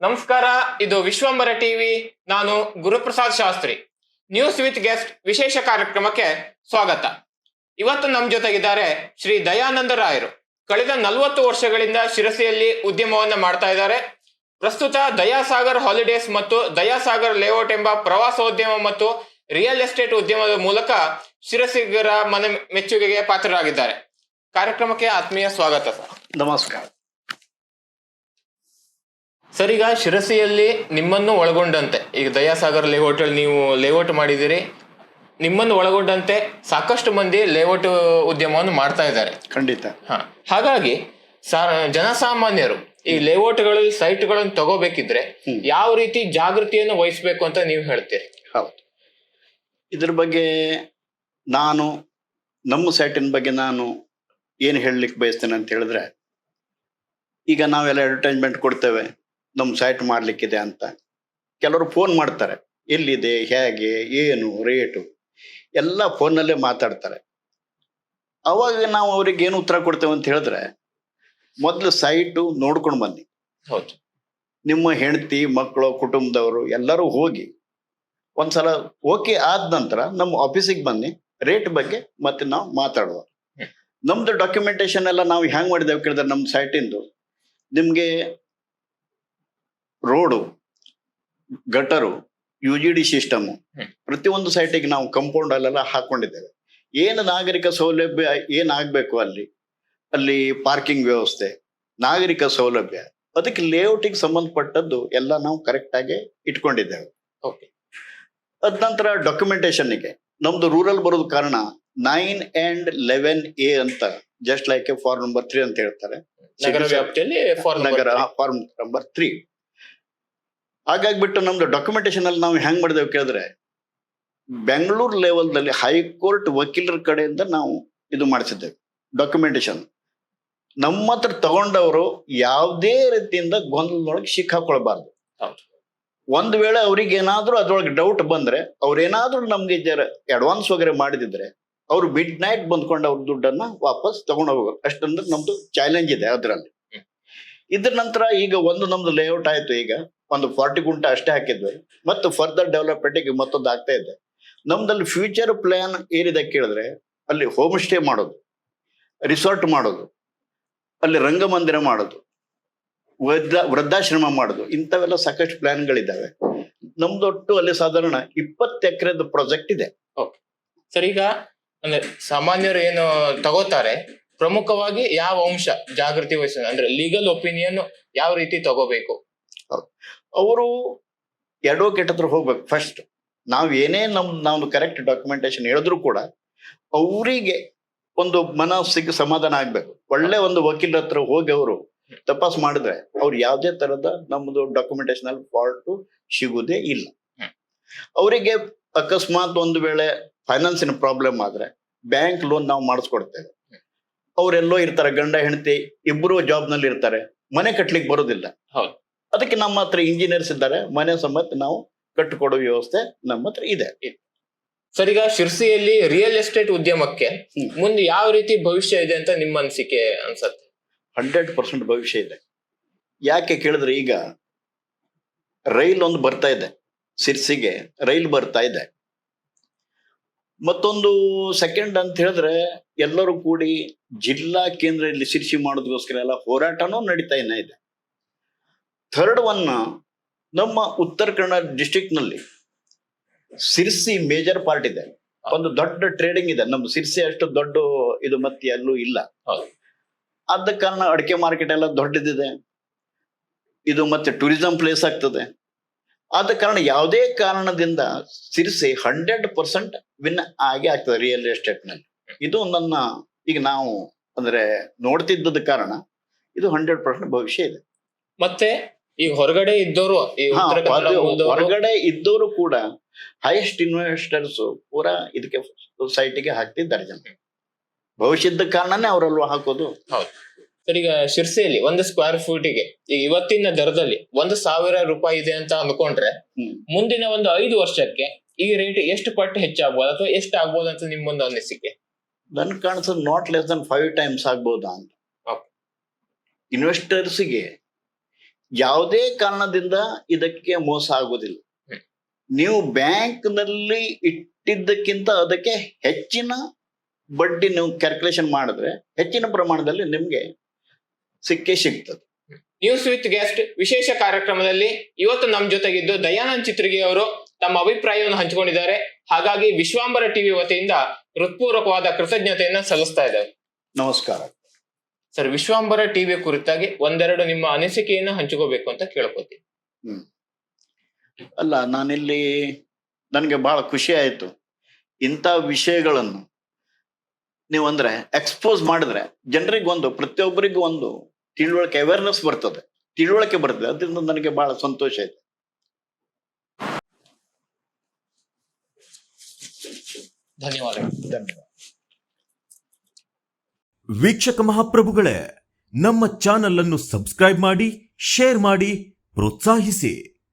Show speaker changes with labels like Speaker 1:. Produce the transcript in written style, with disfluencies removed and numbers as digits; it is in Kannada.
Speaker 1: ನಮಸ್ಕಾರ, ಇದು ವಿಶ್ವಂಬರ ಟಿವಿ. ನಾನು Guruprasad Shastri. News with guest ವಿಶೇಷ ಕಾರ್ಯಕ್ರಮಕ್ಕೆ ಸ್ವಾಗತ. ಇವತ್ತು ನಮ್ಮ ಜೊತೆಗಿದ್ದಾರೆ ಶ್ರೀ ದಯಾನಂದ ರಾಯರು. ಕಳೆದ 40 ವರ್ಷಗಳಿಂದ ಶಿರಸಿಯಲ್ಲಿ ಉದ್ಯಮವನ್ನ ಮಾಡ್ತಾ ಇದ್ದಾರೆ. ಪ್ರಸ್ತುತ ದಯಾಸಾಗರ್ ಹಾಲಿಡೇಸ್ ಮತ್ತು ದಯಾಸಾಗರ್ ಲೇಔಟ್ ಎಂಬ ಪ್ರವಾಸೋದ್ಯಮ ಮತ್ತು ರಿಯಲ್ ಎಸ್ಟೇಟ್ ಉದ್ಯಮದ ಮೂಲಕ ಶಿರಸಿಗರ ಮನ ಮೆಚ್ಚುಗೆಗೆ ಪಾತ್ರರಾಗಿದ್ದಾರೆ. ಕಾರ್ಯಕ್ರಮಕ್ಕೆ ಆತ್ಮೀಯ ಸ್ವಾಗತ ಸರ್.
Speaker 2: ನಮಸ್ಕಾರ
Speaker 1: ಸರ್, ಈಗ ಶಿರಸಿಯಲ್ಲಿ ನಿಮ್ಮನ್ನು ಒಳಗೊಂಡಂತೆ ಈಗ ದಯಾಸಾಗರ್ ಲೇಔಟ್ ನೀವು ಲೇಔಟ್ ಮಾಡಿದಿರಿ. ನಿಮ್ಮನ್ನು ಒಳಗೊಂಡಂತೆ ಸಾಕಷ್ಟು ಮಂದಿ ಲೇಔಟ್ ಉದ್ಯಮವನ್ನು ಮಾಡ್ತಾ ಇದ್ದಾರೆ.
Speaker 2: ಖಂಡಿತ.
Speaker 1: ಹಾಗಾಗಿ ಜನಸಾಮಾನ್ಯರು ಈ ಲೇಔಟ್ಗಳಲ್ಲಿ ಸೈಟ್ಗಳನ್ನು ತಗೋಬೇಕಿದ್ರೆ ಯಾವ ರೀತಿ ಜಾಗೃತಿಯನ್ನು ವಹಿಸ್ಬೇಕು ಅಂತ ನೀವು ಹೇಳ್ತೀರಿ?
Speaker 2: ಹೌದು, ಇದ್ರ ಬಗ್ಗೆ ನಮ್ಮ ಸೈಟಿನ ಬಗ್ಗೆ ನಾನು ಏನು ಹೇಳಲಿಕ್ಕೆ ಬಯಸ್ತೇನೆ ಅಂತ ಹೇಳಿದ್ರೆ, ಈಗ ನಾವೆಲ್ಲ ಅಡ್ವರ್ಟೈಸ್ಮೆಂಟ್ ಕೊಡ್ತೇವೆ ನಮ್ಮ ಸೈಟ್ ಮಾಡ್ಲಿಕ್ಕಿದೆ ಅಂತ. ಕೆಲವರು ಫೋನ್ ಮಾಡ್ತಾರೆ, ಎಲ್ಲಿದೆ, ಹೇಗೆ, ಏನು ರೇಟು ಎಲ್ಲ ಫೋನ್ನಲ್ಲೇ ಮಾತಾಡ್ತಾರೆ. ಅವಾಗ ನಾವು ಅವ್ರಿಗೆ ಏನು ಉತ್ತರ ಕೊಡ್ತೇವೆ ಅಂತ ಹೇಳಿದ್ರೆ, ಮೊದಲು ಸೈಟು ನೋಡ್ಕೊಂಡು ಬನ್ನಿ.
Speaker 1: ಹೌದು,
Speaker 2: ನಿಮ್ಮ ಹೆಂಡತಿ, ಮಕ್ಕಳು, ಕುಟುಂಬದವರು ಎಲ್ಲರೂ ಹೋಗಿ ಒಂದ್ಸಲ ಓಕೆ ಆದ ನಂತರ ನಮ್ಮ ಆಫೀಸಿಗೆ ಬನ್ನಿ, ರೇಟ್ ಬಗ್ಗೆ ಮತ್ತೆ ನಾವು ಮಾತಾಡುವ. ನಮ್ದು ಡಾಕ್ಯುಮೆಂಟೇಶನ್ ಎಲ್ಲ ನಾವು ಹ್ಯಾಂಗ್ ಮಾಡಿದ್ದೇವೆ ಕೇಳಿದ್ರೆ, ನಮ್ಮ ಸೈಟಿಂದು ನಿಮ್ಗೆ ರೋಡು, ಗಟರು, UGD ಸಿಸ್ಟಮು ಪ್ರತಿಯೊಂದು ಸೈಟಿಗೆ ನಾವು ಕಂಪೌಂಡ್ ಅಲ್ಲೆಲ್ಲ ಹಾಕೊಂಡಿದ್ದೇವೆ. ಏನು ನಾಗರಿಕ ಸೌಲಭ್ಯ ಏನಾಗಬೇಕು ಅಲ್ಲಿ ಪಾರ್ಕಿಂಗ್ ವ್ಯವಸ್ಥೆ, ನಾಗರಿಕ ಸೌಲಭ್ಯ, ಅದಕ್ಕೆ ಲೇಔಟಿಗೆ ಸಂಬಂಧಪಟ್ಟದ್ದು ಎಲ್ಲ ನಾವು ಕರೆಕ್ಟ್ ಆಗಿ ಇಟ್ಕೊಂಡಿದ್ದೇವೆ. ಅದ ನಂತರ ಡಾಕ್ಯುಮೆಂಟೇಶನ್ಗೆ ನಮ್ದು ರೂರಲ್ ಬರೋದು ಕಾರಣ 9 and 11A ಅಂತ, ಜಸ್ಟ್ ಲೈಕ್ ಫಾರ್ಮ್ ನಂಬರ್ 3 ಅಂತ ಹೇಳ್ತಾರೆ.
Speaker 1: ನಗರ ವ್ಯಾಪ್ತಿಯಲ್ಲಿ
Speaker 2: ಫಾರ್ಮ್ ನಂಬರ್ 3. ಹಾಗಾಗ್ಬಿಟ್ಟು ನಮ್ದು ಡಾಕ್ಯುಮೆಂಟೇಶನ್ ಅಲ್ಲಿ ನಾವು ಹೆಂಗ್ ಮಾಡಿದೇವೆ ಕೇಳಿದ್ರೆ, ಬೆಂಗಳೂರು ಲೆವೆಲ್ದಲ್ಲಿ ಹೈಕೋರ್ಟ್ ವಕೀಲರ ಕಡೆಯಿಂದ ನಾವು ಇದು ಮಾಡಿಸಿದ್ದೇವೆ ಡಾಕ್ಯುಮೆಂಟೇಶನ್. ನಮ್ಮ ಹತ್ರ ತಗೊಂಡವರು ಯಾವುದೇ ರೀತಿಯಿಂದ ಗೊಂದಲದೊಳಗೆ ಸಿಕ್ಕಾಕೊಳ್ಬಾರ್ದು. ಒಂದ್ ವೇಳೆ ಅವ್ರಿಗೆ ಏನಾದ್ರೂ ಅದ್ರೊಳಗೆ ಡೌಟ್ ಬಂದ್ರೆ, ಅವ್ರೇನಾದ್ರೂ ನಮ್ಗೆ ಅಡ್ವಾನ್ಸ್ ವಗೇರೆ ಮಾಡಿದಿದ್ರೆ, ಅವ್ರು ಮಿಡ್ ನೈಟ್ ಬಂದ್ಕೊಂಡು ಅವ್ರ ದುಡ್ಡನ್ನ ವಾಪಸ್ ತಗೊಂಡು ಹೋಗೋದು. ಅಷ್ಟಂದ್ರೆ ನಮ್ದು ಚಾಲೆಂಜ್ ಇದೆ ಅದರಲ್ಲಿ. ಇದ್ರ ನಂತರ ಈಗ ನಮ್ದು ಲೇಔಟ್ ಆಯ್ತು, ಈಗ ಒಂದು 40 ಗುಂಟ ಅಷ್ಟೇ ಹಾಕಿದ್ವಿ, ಮತ್ತು ಫರ್ದರ್ ಡೆವಲಪ್ಮೆಂಟ್ಗೆ ಮತ್ತೊಂದು ಆಗ್ತಾ ಇದೆ. ನಮ್ದಲ್ಲಿ ಫ್ಯೂಚರ್ ಪ್ಲಾನ್ ಏನಿದೆ ಕೇಳಿದ್ರೆ, ಅಲ್ಲಿ ಹೋಮ್ ಸ್ಟೇ ಮಾಡೋದು, ರಿಸಾರ್ಟ್ ಮಾಡೋದು, ಅಲ್ಲಿ ರಂಗಮಂದಿರ ಮಾಡೋದು, ವೃದ್ಧಾಶ್ರಮ ಮಾಡೋದು, ಇಂಥವೆಲ್ಲ ಸಾಕಷ್ಟು ಪ್ಲಾನ್ಗಳಿದ್ದಾವೆ. ನಮ್ದೊಟ್ಟು ಅಲ್ಲಿ ಸಾಧಾರಣ 20 ಎಕರೆದ ಪ್ರಾಜೆಕ್ಟ್ ಇದೆ.
Speaker 1: ಸರ್, ಈಗ ಅಂದ್ರೆ ಸಾಮಾನ್ಯರು ಏನು ತಗೋತಾರೆ, ಪ್ರಮುಖವಾಗಿ ಯಾವ ಅಂಶ ಜಾಗೃತಿ ವಹಿಸ ಅಂದ್ರೆ ಲೀಗಲ್ ಒಪಿನಿಯನ್ ಯಾವ ರೀತಿ ತಗೋಬೇಕು?
Speaker 2: ಅವರು ಅಡ್ವೊಕೇಟ್ ಹತ್ರ ಹೋಗ್ಬೇಕು ಫಸ್ಟ್. ನಾವ್ ಏನೇ ನಮ್ದು ಕರೆಕ್ಟ್ ಡಾಕ್ಯುಮೆಂಟೇಶನ್ ಹೇಳಿದ್ರು ಕೂಡ ಅವರಿಗೆ ಒಂದು ಮನಸ್ಸಿಗೆ ಸಮಾಧಾನ ಆಗ್ಬೇಕು. ಒಳ್ಳೆ ಒಂದು ವಕೀಲರ ಹತ್ರ ಹೋಗಿ ಅವರು ತಪಾಸ್ ಮಾಡಿದ್ರೆ ಅವ್ರು ಯಾವುದೇ ತರದ ನಮ್ದು ಡಾಕ್ಯುಮೆಂಟೇಶನ್ ಅಲ್ಲಿ ಫಾಲ್ಟ್ ಸಿಗುವುದೇ ಇಲ್ಲ. ಅವರಿಗೆ ಅಕಸ್ಮಾತ್ ಒಂದು ವೇಳೆ ಫೈನಾನ್ಸಿನ ಪ್ರಾಬ್ಲಮ್ ಆದ್ರೆ ಬ್ಯಾಂಕ್ ಲೋನ್ ನಾವು ಮಾಡಿಸ್ಕೊಡ್ತೇವೆ. ಅವರೆಲ್ಲೋ ಇರ್ತಾರೆ, ಗಂಡ ಹೆಂಡತಿ ಇಬ್ಬರು ಜಾಬ್ ನಲ್ಲಿ ಇರ್ತಾರೆ, ಮನೆ ಕಟ್ಲಿಕ್ಕೆ ಬರೋದಿಲ್ಲ. ಅದಕ್ಕೆ ನಮ್ಮ ಹತ್ರ ಇಂಜಿನಿಯರ್ಸ್ ಇದ್ದಾರೆ, ಮನೆ ಸಮೇತ ನಾವು ಕಟ್ಟಿಕೊಡೋ ವ್ಯವಸ್ಥೆ ನಮ್ಮ ಹತ್ರ ಇದೆ.
Speaker 1: ಸರ್, ಈಗ ಶಿರ್ಸಿಯಲ್ಲಿ ರಿಯಲ್ ಎಸ್ಟೇಟ್ ಉದ್ಯಮಕ್ಕೆ ಮುಂದೆ ಯಾವ ರೀತಿ ಭವಿಷ್ಯ ಇದೆ ಅಂತ ನಿಮ್ಮ ಅನಿಸಿಕೆ ಅನ್ಸತ್ತೆ?
Speaker 2: 100% ಭವಿಷ್ಯ ಇದೆ. ಯಾಕೆ ಕೇಳಿದ್ರೆ, ಈಗ ರೈಲ್ ಒಂದು ಬರ್ತಾ ಇದೆ, ಶಿರ್ಸಿಗೆ ರೈಲ್ ಬರ್ತಾ ಇದೆ. ಮತ್ತೊಂದು ಸೆಕೆಂಡ್ ಅಂತ ಹೇಳಿದ್ರೆ, ಎಲ್ಲರೂ ಕೂಡಿ ಜಿಲ್ಲಾ ಕೇಂದ್ರ ಇಲ್ಲಿ ಶಿರ್ಸಿ ಮಾಡೋದಕ್ಕೋಸ್ಕರ ಎಲ್ಲ ಹೋರಾಟನೂ ನಡೀತಾ ಇದೆ. ಥರ್ಡ್ ಒನ್, ನಮ್ಮ ಉತ್ತರ ಕನ್ನಡ ಡಿಸ್ಟ್ರಿಕ್ಟ್ ನಲ್ಲಿ ಶಿರ್ಸಿ ಮೇಜರ್ ಪಾರ್ಟ್ ಇದೆ. ಒಂದು ದೊಡ್ಡ ಟ್ರೇಡಿಂಗ್ ಇದೆ. ನಮ್ಮ ಶಿರ್ಸಿ ಅಷ್ಟು ದೊಡ್ಡ ಇದು ಮತ್ತೆ ಎಲ್ಲೂ ಇಲ್ಲ. ಆದ ಕಾರಣ ಅಡಿಕೆ ಮಾರ್ಕೆಟ್ ಎಲ್ಲ ದೊಡ್ಡದಿದೆ. ಇದು ಮತ್ತೆ ಟೂರಿಸಂ ಪ್ಲೇಸ್ ಆಗ್ತದೆ. ಆದ ಕಾರಣ ಯಾವುದೇ ಕಾರಣದಿಂದ ಶಿರ್ಸಿ 100% ವಿನ್ ಆಗಿ ಆಗ್ತದೆ ರಿಯಲ್ ಎಸ್ಟೇಟ್ ನಲ್ಲಿ. ಇದು ನನ್ನ ಈಗ ನಾವು ಅಂದ್ರೆ ನೋಡ್ತಿದ್ದದ ಕಾರಣ ಇದು 100% ಭವಿಷ್ಯ ಇದೆ.
Speaker 1: ಮತ್ತೆ ಈಗ ಹೊರಗಡೆ
Speaker 2: ಇದ್ದವರು ಕೂಡ ಹೈಯೆಸ್ಟ್ ಇನ್ವೆಸ್ಟರ್ಸ್ ಪೂರಾ ಇದಕ್ಕೆ ಸೊಸೈಟಿಗೆ ಹಾಕ್ತಿದ್ದಾರೆ ಜನ. ಭವಿಷ್ಯದ ಕಾರಣನೇ ಅವರಲ್ವ ಹಾಕೋದು.
Speaker 1: ಹೌದು ಸರ್, ಈಗ ಶಿರ್ಸಿಯಲ್ಲಿ 1 ಸ್ಕ್ವೇರ್ ಫೀಟಿಗೆ ಈಗ ಇವತ್ತಿನ ದರದಲ್ಲಿ 1,000 ರೂಪಾಯಿ ಇದೆ ಅಂತ ಅನ್ಕೊಂಡ್ರೆ, ಮುಂದಿನ ಒಂದು 5 ವರ್ಷಕ್ಕೆ ಈ ರೇಟ್ ಎಷ್ಟು ಪಟ್ಟು ಹೆಚ್ಚಾಗ್ಬೋದು ಅಥವಾ ಎಷ್ಟು ಆಗ್ಬೋದು ಅಂತ ನಿಮ್ಮೊಂದು ಅನಿಸಿಕೆ?
Speaker 2: ನನ್ ಕಾಣಿಸೋದು ನಾಟ್ ಲೆಸ್ ದನ್ 5 times ಆಗ್ಬೋದಾ ಅಂತ. ಇನ್ವೆಸ್ಟರ್ಸ್ಗೆ ಯಾವುದೇ ಕಾರಣದಿಂದ ಇದಕ್ಕೆ ಮೋಸ ಆಗೋದಿಲ್ಲ. ನೀವು ಬ್ಯಾಂಕ್ನಲ್ಲಿ ಇಟ್ಟಿದ್ದಕ್ಕಿಂತ ಅದಕ್ಕೆ ಹೆಚ್ಚಿನ ಬಡ್ಡಿ ನೀವು ಕ್ಯಾಲ್ಕುಲೇಷನ್ ಮಾಡಿದ್ರೆ ಹೆಚ್ಚಿನ ಪ್ರಮಾಣದಲ್ಲಿ ನಿಮ್ಗೆ ಸಿಕ್ಕೇ ಸಿಗ್ತದೆ.
Speaker 1: ನ್ಯೂಸ್ ವಿತ್ ಗೆಸ್ಟ್ ವಿಶೇಷ ಕಾರ್ಯಕ್ರಮದಲ್ಲಿ ಇವತ್ತು ನಮ್ಮ ಜೊತೆಗಿದ್ದು ದಯಾನಂದ್ ಚಿತ್ರಗಿ ಅವರು ತಮ್ಮ ಅಭಿಪ್ರಾಯವನ್ನು ಹಂಚಿಕೊಂಡಿದ್ದಾರೆ. ಹಾಗಾಗಿ ವಿಶ್ವಾಂಬರ ಟಿವಿ ವತಿಯಿಂದ ಹೃತ್ಪೂರ್ವಕವಾದ ಕೃತಜ್ಞತೆಯನ್ನ ಸಲ್ಲಿಸ್ತಾ ಇದ್ದೇವೆ.
Speaker 2: ನಮಸ್ಕಾರ
Speaker 1: ಸರ್, ವಿಶ್ವಾಂಬರ ಟಿವಿ ಕುರಿತಾಗಿ ಒಂದೆರಡು ನಿಮ್ಮ ಅನಿಸಿಕೆಯನ್ನು ಹಂಚಿಕೋಬೇಕು ಅಂತ ಕೇಳ್ಕೊತೀನಿ.
Speaker 2: ಅಲ್ಲ, ನಾನಿಲ್ಲಿ ನನಗೆ ಬಹಳ ಖುಷಿ ಆಯ್ತು. ಇಂಥ ವಿಷಯಗಳನ್ನು ನೀವು ಅಂದ್ರೆ ಎಕ್ಸ್ಪೋಸ್ ಮಾಡಿದ್ರೆ ಜನರಿಗೆ ಪ್ರತಿಯೊಬ್ಬರಿಗೂ ಒಂದು ತಿಳುವಳಿಕೆ, ಅವೇರ್ನೆಸ್ ಬರ್ತದೆ, ತಿಳುವಳಿಕೆ ಬರ್ತದೆ. ಅದರಿಂದ ನನಗೆ ಬಹಳ ಸಂತೋಷ ಆಯ್ತು.
Speaker 1: ಧನ್ಯವಾದ.
Speaker 3: ವೀಕ್ಷಕ ಮಹಾಪ್ರಭುಗಳೇ, ನಮ್ಮ ಚಾನಲ್ ಅನ್ನು ಸಬ್ಸ್ಕ್ರೈಬ್ ಮಾಡಿ, ಶೇರ್ ಮಾಡಿ, ಪ್ರೋತ್ಸಾಹಿಸಿ.